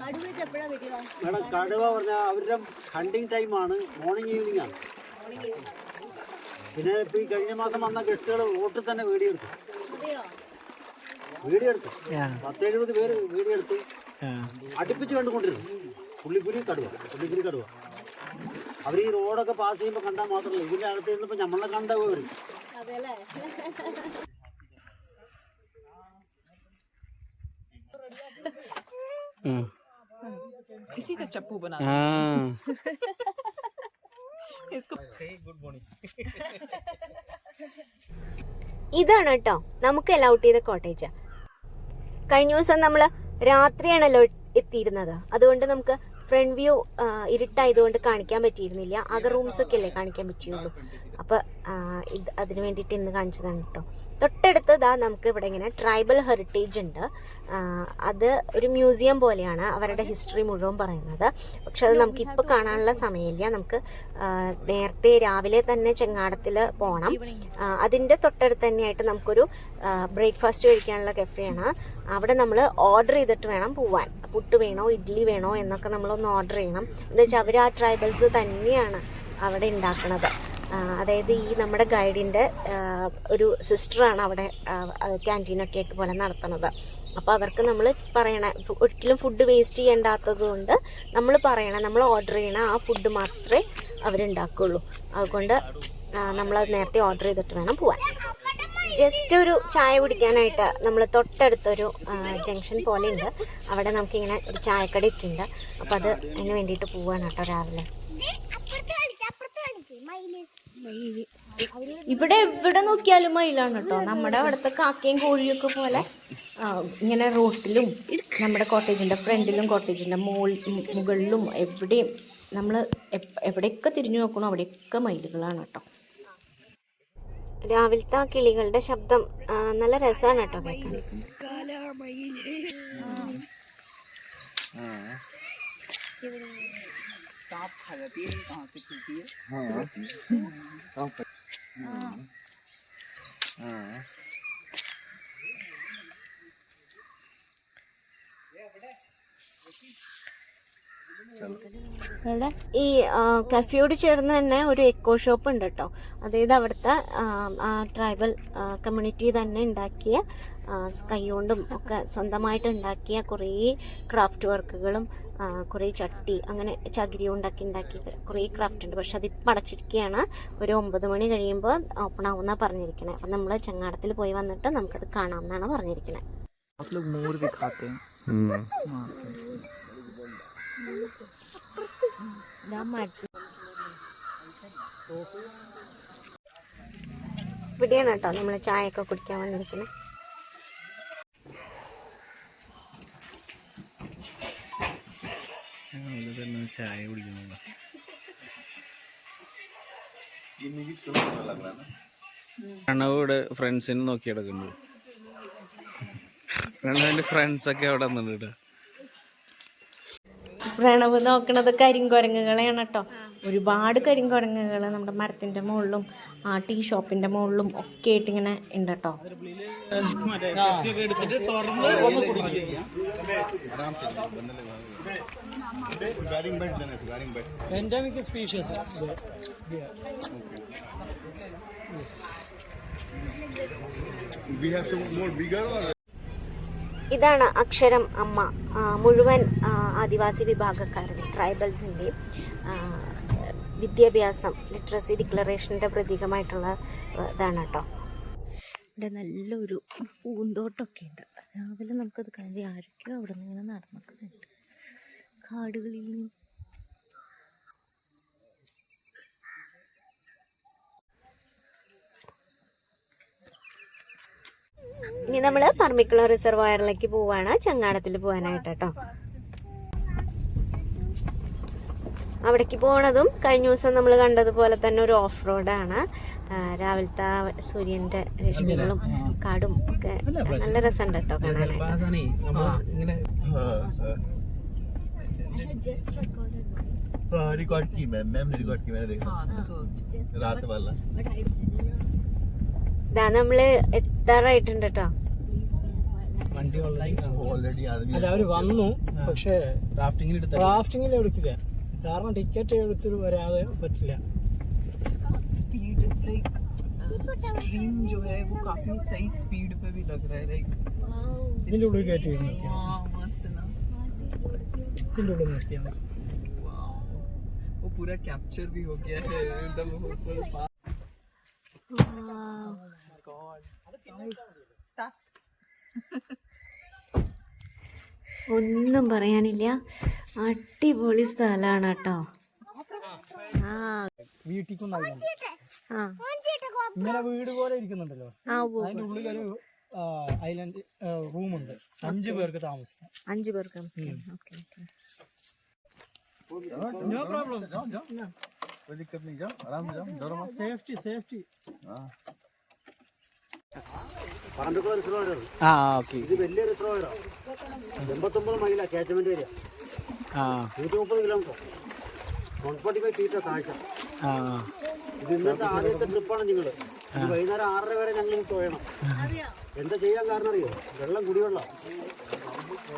Madam കടുവ പറഞ്ഞാൽ അവരുടെ ഹണ്ടിങ് ടൈമാണ്, മോർണിംഗ് ഈവനിങ് ആണ്. പിന്നെ ഇപ്പം ഈ കഴിഞ്ഞ മാസം വന്ന ഗസ്റ്റുകൾ റോട്ടിൽ തന്നെ വീഡിയോ എടുത്തു 10-70 പേര് വീഡിയോ എടുത്ത് അടുപ്പിച്ച് കണ്ടുകൊണ്ടിരുന്നു. പുള്ളിക്കുരി കടുവ. അവർ ഈ റോഡൊക്കെ പാസ് ചെയ്യുമ്പോൾ കണ്ടാൽ മാത്രമല്ല, ഇതിൻ്റെ അകത്ത് നിന്നിപ്പോൾ നമ്മളെ കണ്ട വരും. किसी का चप्पू बना इसको गुड मॉर्निंग. ഇതാണ് കേട്ടോ നമുക്ക് അലൗട്ട് ചെയ്ത കോട്ടേജ്. കഴിഞ്ഞ ദിവസം നമ്മൾ രാത്രിയാണല്ലോ എത്തിയിരുന്നത്, അതുകൊണ്ട് നമുക്ക് ഫ്രണ്ട് വ്യൂ ഇരുട്ടായതുകൊണ്ട് കാണിക്കാൻ പറ്റിയിരുന്നില്ല. ആകെ റൂംസൊക്കെ അല്ലേ കാണിക്കാൻ പറ്റിയുള്ളൂ. അപ്പോൾ അതിന് വേണ്ടിയിട്ട് ഇന്ന് കാണിച്ചതാണ് കേട്ടോ. തൊട്ടടുത്ത് നമുക്ക് ഇവിടെ ഇങ്ങനെ ട്രൈബൽ ഹെറിറ്റേജ് ഉണ്ട്. അത് ഒരു മ്യൂസിയം പോലെയാണ്, അവരുടെ ഹിസ്റ്ററി മുഴുവൻ പറയുന്നത്. പക്ഷെ അത് നമുക്ക് ഇപ്പോൾ കാണാനുള്ള സമയമില്ല. നമുക്ക് നേരത്തെ രാവിലെ തന്നെ ചെങ്ങാടത്തിൽ പോകണം. അതിൻ്റെ തൊട്ടടുത്ത് തന്നെയായിട്ട് നമുക്കൊരു ബ്രേക്ക്ഫാസ്റ്റ് കഴിക്കാനുള്ള കഫേയാണ്. അവിടെ നമ്മൾ ഓർഡർ ചെയ്തിട്ട് വേണം പോവാൻ. പുട്ട് വേണോ ഇഡ്ഡലി വേണോ എന്നൊക്കെ നമ്മളൊന്ന് ഓർഡർ ചെയ്യണം. എന്താ വെച്ചാൽ അവർ ആ ട്രൈബൽസ് തന്നെയാണ് അവിടെ ഉണ്ടാക്കുന്നത്. അതായത് ഈ നമ്മുടെ ഗൈഡിൻ്റെ ഒരു സിസ്റ്ററാണ് അവിടെ ക്യാൻറ്റീനൊക്കെ ആയിട്ട് പോലെ നടത്തുന്നത്. അപ്പോൾ അവർക്ക് നമ്മൾ പറയണം, ഒരിക്കലും ഫുഡ് വേസ്റ്റ് ചെയ്യേണ്ടാത്തത് കൊണ്ട് നമ്മൾ പറയണം, നമ്മൾ ഓർഡർ ചെയ്യണ ആ ഫുഡ് മാത്രമേ അവരുണ്ടാക്കുകയുള്ളൂ. അതുകൊണ്ട് നമ്മളത് നേരത്തെ ഓർഡർ ചെയ്തിട്ട് വേണം പോവാൻ. ജസ്റ്റ് ഒരു ചായ കുടിക്കാനായിട്ട് നമ്മൾ തൊട്ടടുത്തൊരു ജംഗ്ഷൻ പോലെ ഉണ്ട്. അവിടെ നമുക്കിങ്ങനെ ഒരു ചായക്കടയൊക്കെ ഉണ്ട്. അപ്പോൾ അതിന് വേണ്ടിയിട്ട് പോവാണ് കേട്ടോ രാവിലെ. ഇവിടെ എവിടെ നോക്കിയാലും മയിലാണ് കേട്ടോ. നമ്മുടെ അവിടുത്തെ കാക്കയും കോഴിയൊക്കെ പോലെ ഇങ്ങനെ റോട്ടിലും നമ്മുടെ കോട്ടേജിൻ്റെ ഫ്രണ്ടിലും കോട്ടേജിൻ്റെ മുകളിലും എവിടെയും നമ്മൾ എവിടെയൊക്കെ തിരിഞ്ഞു നോക്കണോ അവിടെയൊക്കെ മയിലുകളാണ് കേട്ടോ. രാവിലത്തെ ആ കിളികളുടെ ശബ്ദം നല്ല രസമാണ് കേട്ടോ കേൾക്കാൻ. सांप खा जाती है, कहाँ से खुलती है? ഈ കഫേയോട് ചേർന്ന് തന്നെ ഒരു എക്കോ ഷോപ്പ് ഉണ്ട് കേട്ടോ. അതായത് അവിടുത്തെ ട്രൈബൽ കമ്മ്യൂണിറ്റി തന്നെ ഉണ്ടാക്കിയ കൈകൊണ്ടും ഒക്കെ സ്വന്തമായിട്ട് ഉണ്ടാക്കിയ കുറേ ക്രാഫ്റ്റ് വർക്കുകളും കുറേ ചട്ടി അങ്ങനെ ചകിരി ഉണ്ടാക്കി കുറേ ക്രാഫ്റ്റ് ഉണ്ട്. പക്ഷെ അതിപ്പോൾ അടച്ചിരിക്കുകയാണ്. ഒരു 9 മണി കഴിയുമ്പോൾ ഓപ്പൺ ആവുമെന്നാണ് പറഞ്ഞിരിക്കണേ. അപ്പം നമ്മൾ ചങ്ങാടത്തിൽ പോയി വന്നിട്ട് നമുക്കത് കാണാമെന്നാണ് പറഞ്ഞിരിക്കണേ. ഇവിടെയാണ് കേട്ടോ നമ്മൾ ചായയൊക്കെ കുടിക്കാൻ വന്നിരിക്കുന്നത്. ചായ കുടിക്കുന്നില്ല. പ്രണവ് ഫ്രണ്ട്സിനെ നോക്കി കിടക്കുന്നുണ്ട്. പ്രണവിന്റെ ഫ്രണ്ട്സൊക്കെ അവിടെ വന്നിട്ടുണ്ട്. പ്രണവ് നോക്കണത് കരിങ്കുരങ്ങുകളെയാണ് കേട്ടോ. ഒരുപാട് കരിങ്കുരങ്ങുകൾ നമ്മുടെ മരത്തിൻ്റെ മുകളിലും ടീ ഷോപ്പിൻ്റെ മുകളിലും ഒക്കെ ആയിട്ട് ഇങ്ങനെ ഉണ്ട് കേട്ടോ. ഇതാണ് അക്ഷരം അമ്മ. മുഴുവൻ ആദിവാസി വിഭാഗക്കാരുടെ ട്രൈബൽസിൻ്റെയും വിദ്യാഭ്യാസം ലിറ്ററസി ഡിക്ലറേഷൻ്റെ പ്രതീകമായിട്ടുള്ള ഇതാണ് കേട്ടോ. ഇവിടെ നല്ലൊരു പൂന്തോട്ടമൊക്കെ ഉണ്ട്. രാവിലെ നമുക്കത് കഴിഞ്ഞ് ആരൊക്കെയോ അവിടെ നിന്ന് ഇങ്ങനെ നടന്നിട്ടുണ്ട് കാടുകളിൽ. ഇനി നമ്മൾ പറമ്പിക്കുളം റിസർവോയറിലേക്ക് പോവാണ്, ചങ്ങാടത്തിൽ പോകാനായിട്ട് കേട്ടോ. അവിടേക്ക് പോണതും കഴിഞ്ഞ ദിവസം നമ്മൾ കണ്ടതുപോലെ തന്നെ ഒരു ഓഫ് റോഡാണ്. രാവിലത്തെ സൂര്യൻ്റെ രശ്മികളും കാടും ഒക്കെ നല്ല രസമുണ്ട് കേട്ടോ കാണാനായിട്ട്. ഇതാ നമ്മള് എത്താറായിട്ടുണ്ട് കേട്ടോ. വണ്ടി ഓൾറെഡി അല്ല അവര് വന്നു, പക്ഷേ റാഫ്റ്റിംഗിൽ റാഫ്റ്റിങ്ങിൽ എടുക്കില്ല. കാരണം ടിക്കറ്റ് എടുത്തിട്ട് വരാതെ പറ്റില്ല. इसका स्पीड लाइक स्ट्रीम जो है वो काफी सही स्पीड पे भी लग रहा है लाइक ഇതിന്റെ ഉള്ളിൽ കയറ്റി വരുന്നു. मस्त ना ഇതിന്റെ ഉള്ളിൽ നിർത്തിയാൽ മതി. वो पूरा कैप्चर भी हो गया है एकदम फुल ഒന്നും പറയാനില്ല, അടിപൊളി സ്ഥലമാണ് കേട്ടോ. ആ വീട്ടിക്കൊന്നും ആ ഇങ്ങനെ വീട് പോലെ ഇരിക്കുന്നുണ്ടല്ലോ, ആ അതിന്റെ ഉള്ളിലൊരു ഐലൻഡ് റൂമുണ്ട്. 5 പേർക്ക് താമസിക്കാം. 5 പേർക്ക് താമസിക്കാം. Okay okay. No problem. कोई दिक्कत नहीं, जाओ आराम से जाओ, डरो मत। Safety safety. പറമ്പിക്കുള്ള റിസർവർ ആ ഓക്കെ. ഇത് വലിയ റിസർവറാണ്. 89 മൈലാ കാച്ച്മെന്റ് ഏരിയ. ആ 130 കിലോമീറ്റർ 145 ഫീറ്റ് താഴ്ച. ആ ഇത് ഇന്നത്തെ ആദ്യത്തെ ട്രിപ്പാണ് നിങ്ങൾ. വൈകുന്നേരം 6:30 വരെ ഞങ്ങൾ തുഴയണം. എന്താ ചെയ്യാൻ കാരണം അറിയോ? വെള്ളം കുടിവെള്ളം.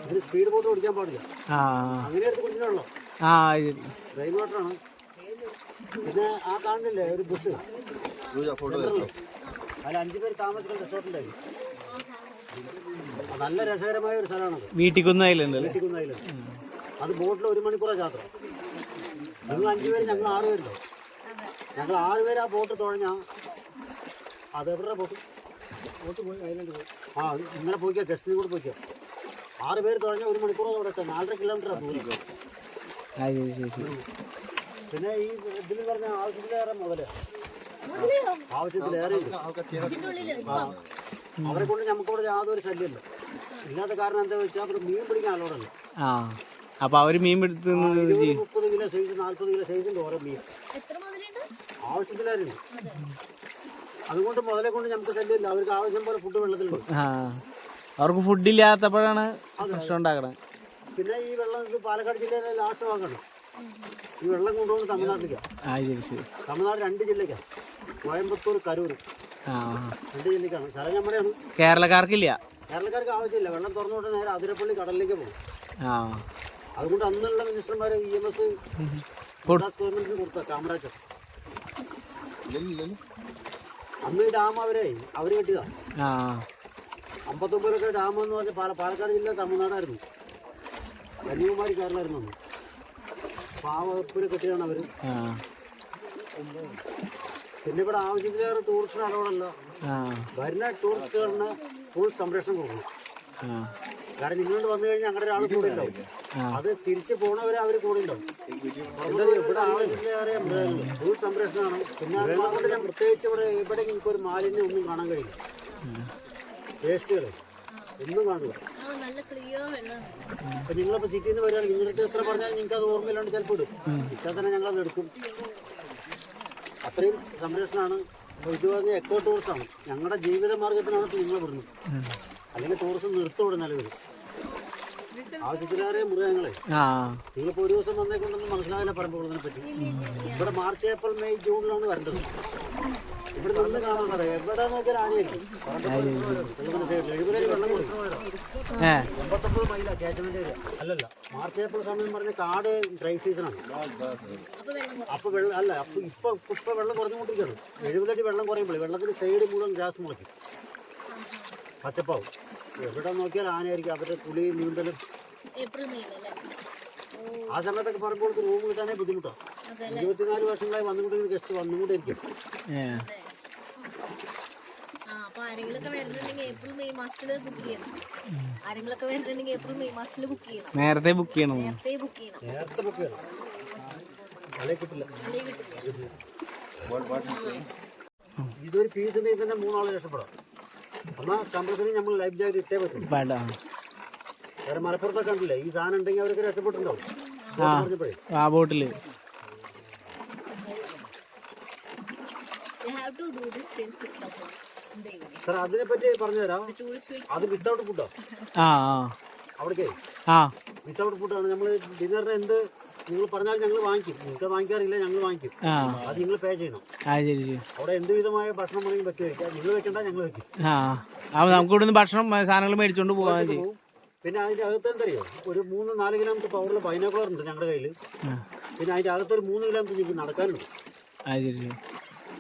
ഇതിന് സ്പീഡ് ബോട്ട് ഓടിക്കാൻ പാടില്ല. ആ അങ്ങനെ എടുത്ത് കുടിക്കുന്ന വെള്ളം ആ റെയിൻ വാട്ടറാണ്. പിന്നെ ആ കാണുന്നില്ലേ ഒരു ബസ്, फोटो देखो। അതിൽ 5 പേര് താമസിക്കുന്ന റിസോർട്ടുണ്ടായിരുന്നു. നല്ല രസകരമായ ഒരു സ്ഥലമാണത്. വീട്ടിക്കൊന്നും ഐലൻഡ് വീട്ടിൽ അത് ബോട്ടിൽ 1 മണിക്കൂറാണ് യാത്ര. നിങ്ങൾ 5 പേര്, ഞങ്ങൾ 6 പേരുണ്ടോ. ഞങ്ങൾ 6 പേര് ആ ബോട്ട് തുഴഞ്ഞാൽ അത് എവിടെ ബോട്ട് പോയി ഐലൻഡ് പോയി. ആ ഇങ്ങനെ പോയിക്കോ, ഗസ്റ്റിനും കൂടെ പോയിക്കോ. 6 പേര് തുഴഞ്ഞാൽ 1 മണിക്കൂർ അവിടെ എത്താം. 4.5 കിലോമീറ്ററാണ് ദൂരം. പിന്നെ ഈ ഇതിൽ പറഞ്ഞ ആവശ്യത്തിലേറെ മുതല് ആവശ്യത്തിലേറെ അവരെ കൊണ്ട് നമുക്കിവിടെ യാതൊരു ശല്യമില്ല. ഇല്ലാത്ത കാരണം എന്താ വെച്ചാൽ അവർ മീൻ പിടിക്കാൻ അലോടല്ല. ആ അപ്പൊ അവര് മീൻ പിടുത്ത് 30 കിലോ സൈസ് 40 കിലോ സൈസിന്റെ ഓരോ മീൻ ആവശ്യത്തിലേറെ. അതുകൊണ്ട് മുതലെ കൊണ്ട് നമുക്ക് ശല്യമില്ല. അവർക്ക് ആവശ്യം പോലെ ഫുഡ് വെള്ളത്തിലുണ്ട്. ആ അവർക്ക് ഫുഡില്ലാത്തപ്പോഴാണ് പ്രശ്നം ഉണ്ടാക്കണത്. പിന്നെ ഈ വെള്ളം ഇത് പാലക്കാട് ജില്ലയിലെ ലാസ്റ്റ് ഭാഗമാണ്. ഈ വെള്ളം കൊണ്ടുപോകുന്നത് തമിഴ്നാട്ടിലേക്കാണ്. ആ ശരി ശരി. തമിഴ്നാട് 2 ജില്ലയ്ക്കാണ്. കോയമ്പത്തൂർ, കരൂർ ആ 2 ജില്ലയ്ക്കാണ്. സ്ഥലം നമ്മുടെയാണ്. കേരളക്കാർക്കില്ല. കേരളക്കാർക്ക് ആവശ്യമില്ല. വെള്ളം തുറന്നുകൊണ്ട് നേരെ അതിരപ്പള്ളി കടലിലേക്ക് പോകും. ആ അതുകൊണ്ട് അന്നുള്ള മിനിസ്റ്റർമാർ EMS ഗവൺമെന്റിന് കൊടുത്ത കാമറാജ് അന്ന് ഈ ഡാം അവര് കെട്ടിയതാ. ആ 59 ഡാം എന്ന് പറഞ്ഞ പാലക്കാട് ജില്ല തമിഴ്നാടായിരുന്നു. കന്യാകുമാരി കേരളമായിരുന്നു അന്ന്. അപ്പോൾ ആ വകുപ്പിൽ കെട്ടിയാണ് അവർ. പിന്നെ ഇവിടെ ആവശ്യത്തിലേറെ ടൂറിസ്റ്റിന് അലോടല്ല. വരുന്ന ടൂറിസ്റ്റുകളിന് ഫുൾ സംരക്ഷണം കൊടുക്കണം. കാരണം ഇങ്ങോട്ട് വന്നു കഴിഞ്ഞാൽ ഞങ്ങളുടെ ഒരാൾ കൂടെ ഉണ്ടാവും. അത് തിരിച്ച് പോണവരെ അവർ കൂടെ ഉണ്ടാവും. ഇവിടെ ആവശ്യത്തിലേറെ ഫുൾ സംരക്ഷണമാണ്. പിന്നെ അതുകൊണ്ട് ഞാൻ പ്രത്യേകിച്ച് ഇവിടെ എനിക്കൊരു മാലിന്യം ഒന്നും കാണാൻ കഴിയില്ല. വേസ്റ്റുകൾ ഒന്നും കാണില്ല. അപ്പൊ നിങ്ങളിപ്പോ സിറ്റിയിൽ നിന്ന് വരികയാണെങ്കിൽ നിങ്ങൾക്ക് എത്ര പറഞ്ഞാലും നിങ്ങൾക്ക് അത് ഓർമ്മയില്ലാണ്ട് ചിലപ്പോൾ ഇടും. ഇട്ടാൽ തന്നെ ഞങ്ങളത് എടുക്കും. അത്രയും സംരക്ഷണമാണ്. അപ്പോൾ ഇത് പറഞ്ഞ എക്കോ ടൂറിസമാണ്. ഞങ്ങളുടെ ജീവിത മാർഗത്തിനാണ് ഇപ്പോൾ നിങ്ങൾ വിടുന്നത്. അല്ലെങ്കിൽ ടൂറിസം നിർത്തിവിടെ നിലവിൽ ആവശ്യത്തിലേറെ മൃഗങ്ങളെ. നിങ്ങളിപ്പോൾ ഒരു ദിവസം വന്നേക്കൊണ്ടൊന്നും മനസ്സിലാവില്ല പറമ്പുകളതിനെ പറ്റി. ഇവിടെ മാർച്ച്, ഏപ്രിൽ, മെയ്, ജൂണിലാണ് വരേണ്ടത്. ഇവിടെ നിന്ന് കാണാൻ പറയാം. എവിടെ നോക്കിയാൽ ആനയായിരിക്കും. 70 അടി വെള്ളം കൊടുക്കും. 89 മൈലാ കാച്ച്മെന്റ് ഏരിയ. അല്ലല്ല, മാർച്ച് ഏപ്രിൽ സമയം പറഞ്ഞ കാട് ഡ്രൈ സീസണാണ്. അപ്പോൾ വെള്ളം അല്ല, അപ്പോൾ ഇപ്പൊ വെള്ളം കുറഞ്ഞുകൊണ്ടിരിക്കുകയാണ്. 70 അടി വെള്ളം കുറയുമ്പോൾ വെള്ളത്തിന് സൈഡ് മുഴുവൻ ഗ്രാസ് മുളയ്ക്കും, പച്ചപ്പാവും. എവിടെ നോക്കിയാൽ ആനയായിരിക്കും. അവരുടെ കുളി, നീന്തലും. ആ സമയത്തൊക്കെ പറയുമ്പോൾ റൂം കിട്ടാനേ ബുദ്ധിമുട്ടാണ്. 24 വർഷങ്ങളായി വന്നുകൊണ്ടിരിക്കുന്ന ഗസ്റ്റ് വന്നുകൊണ്ടിരിക്കും. നേരത്തെ ബുക്ക് ചെയ്യണം. നേരത്തെ ബുക്ക് ചെയ്യണം. അല്ലേ കിട്ടില്ല. ഇതൊരു പീസ് ഉണ്ടെങ്കിൽ തന്നെ 3 ആൾ രക്ഷപ്പെടാം. എന്നാൽ കമ്പൽസറി നമ്മൾ ലൈഫ് ജാക്കറ്റ് ഇട്ടേ പറ്റും. വേറെ മലപ്പുറത്തൊക്കെ കണ്ടില്ലേ, ഈ സാധനം ഉണ്ടെങ്കിൽ അവരൊക്കെ രക്ഷപ്പെട്ടിട്ടുണ്ടാവും. ആ ബോട്ടില് സാർ അതിനെ പറ്റി പറഞ്ഞുതരാം. അത് വിത്തൗട്ട് ഫുഡാ. അവിടേക്ക് വിത്തൗട്ട് ഫുഡാണ്. നമ്മൾ ഡിന്നറിന് എന്ത് നിങ്ങൾ പറഞ്ഞാൽ ഞങ്ങൾ വാങ്ങിക്കും. നിങ്ങൾക്ക് വാങ്ങിക്കാറില്ല, ഞങ്ങൾ വാങ്ങിക്കും. ആ അത് നിങ്ങൾ പേ ചെയ്യണം. ആ ശരി ശരി. അവിടെ എന്ത് വിധമായ ഭക്ഷണം വേണമെങ്കിൽ വെച്ച് കഴിക്കാം. നിങ്ങൾ വെക്കണ്ട, ഞങ്ങൾ വെക്കും. ആ അപ്പോൾ നമുക്ക് ഇവിടുന്ന് ഭക്ഷണം സാധനങ്ങൾ മേടിച്ചുകൊണ്ട് പോകാൻ ചെയ്യും. പിന്നെ അതിൻ്റെ അകത്ത് എന്തറിയോ, ഒരു 3-4 കിലോമീറ്റർ പവറിൽ ബൈനോക്കുലർ ഉണ്ട് ഞങ്ങളുടെ കയ്യിൽ. പിന്നെ അതിൻ്റെ അകത്തൊരു 3 കിലോമീറ്റർ നിങ്ങൾക്ക് നടക്കാനുണ്ട്. ആ ശരി ശരി.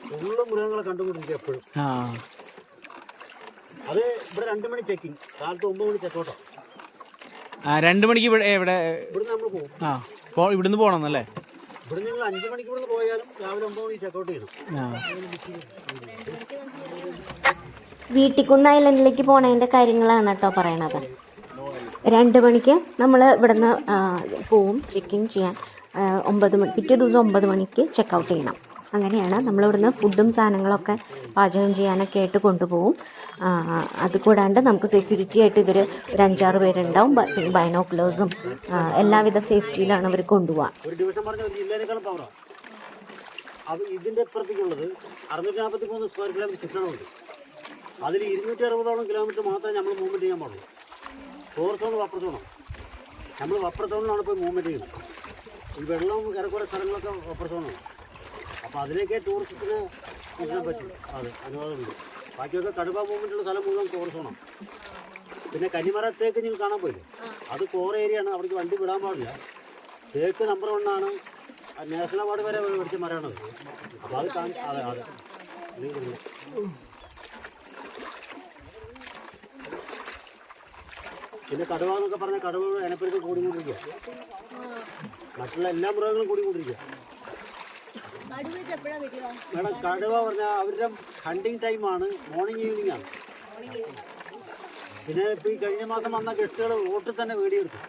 ഫുള്ള് മൃഗങ്ങളെ കണ്ടുകൊണ്ടിരിക്കുക എപ്പോഴും. ആ അത് ഇവിടെ 2 മണി ചെക്കിങ്, കാലത്ത് 9 മണി ചെക്കോട്ടോ. ആ 2 മണിക്ക് ഇവിടെ ഇവിടുന്ന് നമ്മൾ പോകും. ആ ഇവിടുന്ന് പോകണമെന്നല്ലേ? ഇവിടെ നിങ്ങൾ 5 മണിക്ക് ഇവിടുന്ന് പോയാലും രാവിലെ 9 മണി ചെക്കൗട്ട് ചെയ്യണം. വീട്ടിക്കുന്ന് ഐലൻഡിലേക്ക് പോണതിൻ്റെ കാര്യങ്ങളാണ് കേട്ടോ പറയണത്. 2 മണിക്ക് നമ്മൾ ഇവിടുന്ന് പോവും ചെക്കിങ് ചെയ്യാൻ. 9 മണി പിറ്റേ ദിവസം 9 മണിക്ക് ചെക്കൗട്ട് ചെയ്യണം. അങ്ങനെയാണ് നമ്മളിവിടുന്ന് ഫുഡും സാധനങ്ങളൊക്കെ പാചകം ചെയ്യാനൊക്കെ ആയിട്ട് കൊണ്ടുപോകും. അതുകൂടാണ്ട് നമുക്ക് സെക്യൂരിറ്റി ആയിട്ട് ഇവർ ഒരു 5-6 പേരുണ്ടാവും. ബൈനോക്കുലേഴ്സും എല്ലാവിധ സേഫ്റ്റിയിലാണ് അവർ കൊണ്ടുപോകാൻ. ഒരു ഡിവിഷൻ പറഞ്ഞ ഒരു ജില്ലയിലേക്കാളും പവറാണ്. അത് ഇതിൻ്റെ ഇപ്പുറത്തേക്കുള്ളത് 643 സ്ക്വയർ കിലോമീറ്റർ ചുറ്റണമുണ്ട്. അതിൽ 260ഓളം കിലോമീറ്റർ മാത്രമേ നമ്മൾ മൂവ്മെൻറ്റ് ചെയ്യാൻ പാടുള്ളൂ. ഫോർ സോൺ വപ്പർ സോണാണ്. നമ്മൾ വപ്പർ സോണിലാണ് ഇപ്പോൾ മൂവ്മെൻറ്റ് ചെയ്യുന്നത്. ഈ വെള്ളവും ഏറെക്കുറെ സ്ഥലങ്ങളൊക്കെ വപ്പർ സോണാണ്. അപ്പോൾ അതിലേക്ക് ടൂറിസത്തിന് ചെയ്യാൻ പറ്റും. അത് അനുവാദമുണ്ട്. ബാക്കിയൊക്കെ കടുവ മൂവ്മെൻറ്റുള്ള സ്ഥലം മുഴുവൻ കോർ സോണാണ്. പിന്നെ കന്നിമര തേക്ക് നിങ്ങൾ കാണാൻ പോയില്ലേ, അത് കോർ ഏരിയയാണ്. അവിടേക്ക് വണ്ടി വിടാൻ പാടില്ല. തേക്ക് നമ്പർ 1 ആണ്. നാഷണൽ അവാർഡ് വരെ മേടിച്ച മരമാണത്. അപ്പോൾ അത് അതെ അതെ. പിന്നെ കടുവ എന്നൊക്കെ പറഞ്ഞാൽ കടുവ എനപ്പുറത്ത് കൂടിക്കൊണ്ടിരിക്കുക. മറ്റുള്ള എല്ലാ മൃഗങ്ങളും കൂടിക്കൊണ്ടിരിക്കുക. മേഡം കടുവ പറഞ്ഞാൽ അവരുടെ ഹണ്ടിങ് ടൈമാണ് മോർണിംഗ് ഈവനിങ് ആണ്. പിന്നെ ഇപ്പോൾ ഈ കഴിഞ്ഞ മാസം വന്ന ഗസ്റ്റുകൾ റോട്ടിൽ തന്നെ വീഡിയോ എടുത്തു.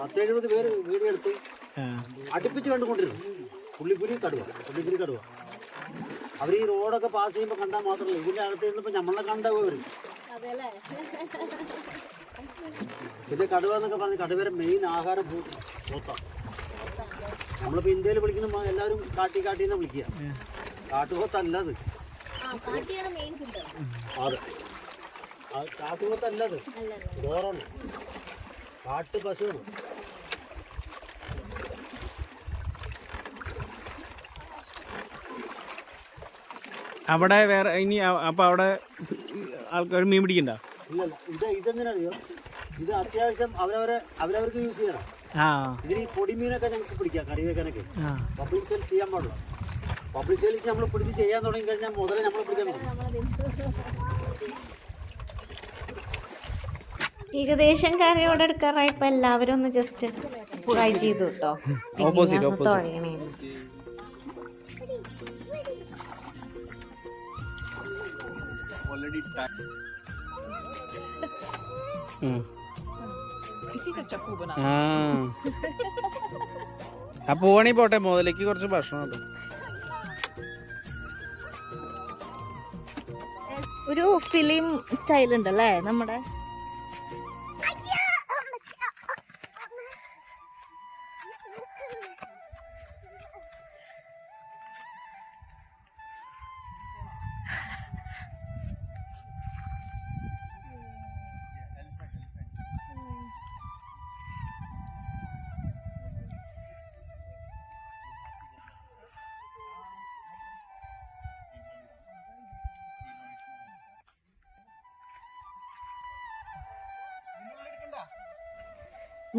10-70 പേര് വീഡിയോ എടുത്ത് അടുപ്പിച്ച് കണ്ടുകൊണ്ടിരുന്നു. പുള്ളിപ്പുലി കടുവ. അവർ ഈ റോഡൊക്കെ പാസ് ചെയ്യുമ്പോൾ കണ്ടാൽ മാത്രമല്ല, ഇതിൻ്റെ അകത്ത് ഇരുന്നപ്പോൾ നമ്മളെ കണ്ടവർ. പിന്നെ കടുവ എന്നൊക്കെ പറഞ്ഞ് കടുവയുടെ മെയിൻ ആഹാരം പോത്താണ്. നമ്മളിപ്പോൾ ഇന്ത്യയിൽ വിളിക്കുന്ന എല്ലാവരും കാട്ടിന്ന് വിളിക്കുക. കാട്ടുപോത്തല്ലത്. അതെ, കാട്ടുപോത്തല്ലത്, വേറാണ്. കാട്ടു പശുവാണ്. അവിടെ വേറെ ഇനി അപ്പോൾ അവിടെ ആൾക്കാർ മീൻ പിടിക്കണ്ട? ഇല്ലല്ല, ഇതെന്തിനറിയോ, ഇത് അത്യാവശ്യം അവരവർക്ക് യൂസ് ചെയ്യണം. ഇതിന് ഈ പൊടിമീനൊക്കെ ഞങ്ങൾക്ക് പിടിക്കാം, കറി വെക്കാനൊക്കെ. പബ്ലിക് സെയിൽ ചെയ്യാൻ പാടില്ല. പബ്ലിക് സെയിൽ നമ്മൾ പിടിച്ച് ചെയ്യാൻ തുടങ്ങി കഴിഞ്ഞാൽ മുതലേ നമ്മൾ പിടിക്കാൻ പറ്റും. ഏകദേശം കാര്യോടെ എടുക്കാറായപ്പോ എല്ലാവരും ഒന്ന് ജസ്റ്റ് ട്രൈ ചെയ്തു കേട്ടോ. തുഴയണേന്ന് അപ്പൊ പോണി പോട്ടെ, മുതലേക്ക് കുറച്ച് ഭക്ഷണം ഉണ്ട്. ഒരു ഫിലിം സ്റ്റൈൽ ഉണ്ടല്ലേ നമ്മുടെ.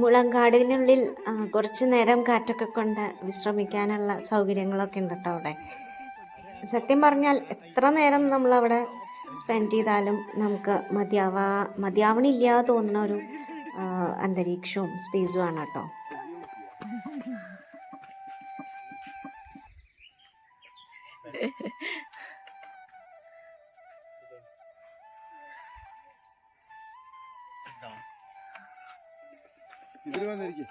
മുളങ്കാടിനുള്ളിൽ കുറച്ച് നേരം കാറ്റൊക്കെ കൊണ്ട് വിശ്രമിക്കാനുള്ള സൗകര്യങ്ങളൊക്കെ ഉണ്ട് കേട്ടോ അവിടെ. സത്യം പറഞ്ഞാൽ എത്ര നേരം നമ്മളവിടെ സ്പെൻഡ് ചെയ്താലും നമുക്ക് മതിയാവണില്ല തോന്നുന്ന ഒരു അന്തരീക്ഷവും സ്പേസും ആണ് കേട്ടോ. ഇതിൽ വന്നിരിക്കും.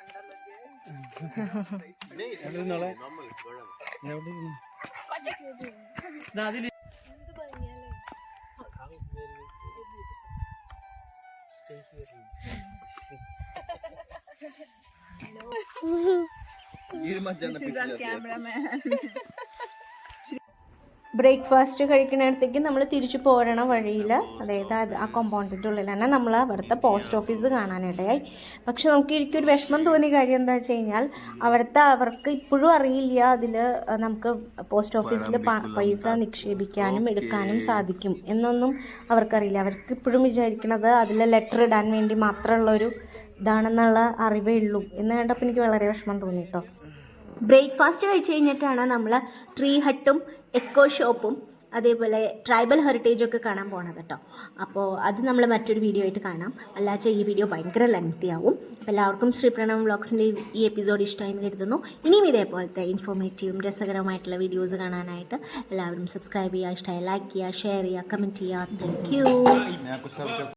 ബ്രേക്ക്ഫാസ്റ്റ് കഴിക്കുന്നിടത്തേക്ക് നമ്മൾ തിരിച്ചു പോരണ വഴിയിൽ, അതായത് ആ കോമ്പൗണ്ടിൻ്റെ ഉള്ളിൽ തന്നെ നമ്മൾ അവിടുത്തെ പോസ്റ്റ് ഓഫീസ് കാണാനിടയായി. പക്ഷെ നമുക്ക് എനിക്കൊരു വിഷമം തോന്നിയ കാര്യം എന്താ വെച്ച് കഴിഞ്ഞാൽ അവർക്ക് ഇപ്പോഴും അറിയില്ല അതിൽ നമുക്ക് പോസ്റ്റ് ഓഫീസിൽ പൈസ നിക്ഷേപിക്കാനും എടുക്കാനും സാധിക്കും എന്നൊന്നും അവർക്കറിയില്ല. അവർക്ക് ഇപ്പോഴും വിചാരിക്കണത് അതിൽ ലെറ്റർ ഇടാൻ വേണ്ടി മാത്രമുള്ളൊരു ഇതാണെന്നുള്ള അറിവേ ഉള്ളൂ എന്ന് കണ്ടപ്പോൾ എനിക്ക് വളരെ വിഷമം തോന്നി കേട്ടോ. ബ്രേക്ക്ഫാസ്റ്റ് കഴിച്ച് കഴിഞ്ഞിട്ടാണ് നമ്മൾ ട്രീ ഹട്ടും എക്കോ ഷോപ്പും അതേപോലെ ട്രൈബൽ ഹെറിറ്റേജൊക്കെ കാണാൻ പോണത് കേട്ടോ. അപ്പോൾ അത് നമ്മൾ മറ്റൊരു വീഡിയോ ആയിട്ട് കാണാം. അല്ലാതെ ഈ വീഡിയോ ഭയങ്കര ലെങ്തി ആവും. അപ്പോൾ എല്ലാവർക്കും ശ്രീ പ്രണവ് വ്ളോഗ്സിൻ്റെ ഈ എപ്പിസോഡ് ഇഷ്ടമായെന്ന് കരുതുന്നു. ഇനിയും ഇതേപോലത്തെ ഇൻഫോർമേറ്റീവും രസകരമായിട്ടുള്ള വീഡിയോസ് കാണാനായിട്ട് എല്ലാവരും സബ്സ്ക്രൈബ് ചെയ്യുക, ഇഷ്ടമായി ലൈക്ക് ചെയ്യുക, ഷെയർ ചെയ്യുക, കമൻറ്റ് ചെയ്യുക. Thank you.